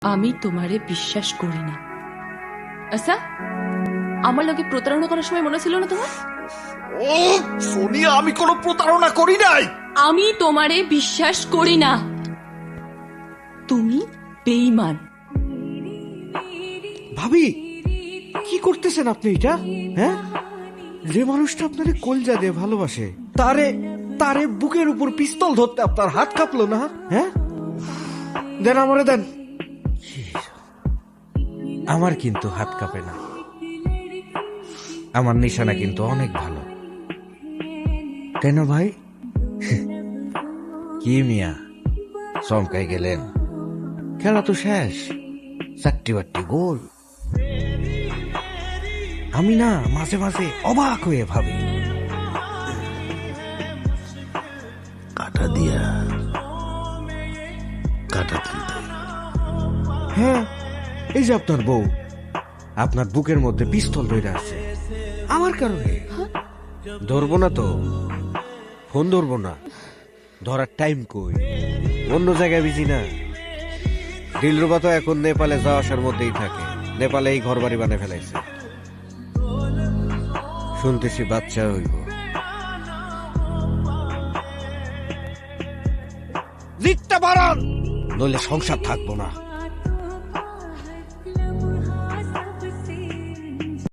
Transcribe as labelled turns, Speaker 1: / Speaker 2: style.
Speaker 1: আমি তোমারে বিশ্বাস করি না। আচ্ছা, আমার লগে প্রতারণা করার সময় মনে ছিল না তোমার?
Speaker 2: ও সোনিয়া, আমি কোনো প্রতারণা করি নাই।
Speaker 1: আমি তোমারে বিশ্বাস করি না। তুমি বেঈমান।
Speaker 3: ভাবি, কি করতেছেন আপনি এটা? হ্যাঁ, যে মানুষটা আপনারে কলজা দিয়ে ভালোবাসে তারে তারে বুকের উপর পিস্তল ধরতে আপনার হাত কাঁপলো না? হ্যাঁ, দেন আমারে দেন। আমার কিন্তু হাত কাঁপে না, আমার নিশানা কিন্তু অনেক ভালো। কেন ভাই? কি মিয়া চমকাই গেলেন? খেলা তো শেষ, চারটি বাট্টি গোল। আমি না মাঝে মাঝে অবাক হয়ে ভাবি,
Speaker 2: কাটা দিয়া কাটা তুলতে।
Speaker 3: হ্যাঁ, এই যে আপনার বউ আপনার বুকের মধ্যে পিস্তল ধরে আছে আমার কারণে। ধরবো না তো, ফোন ধরবো না, ধরার টাইম কই? অন্য জায়গায় বিজি না। দিলরুবা তো এখন নেপালে যাওয়া আসার মধ্যেই থাকে, নেপালে এই ঘর বাড়ি বানিয়ে ফেলাইছে। শুনতেছি বাচ্চা হইব। জিতটা বাড়ান, নইলে সংসার থাকবো না।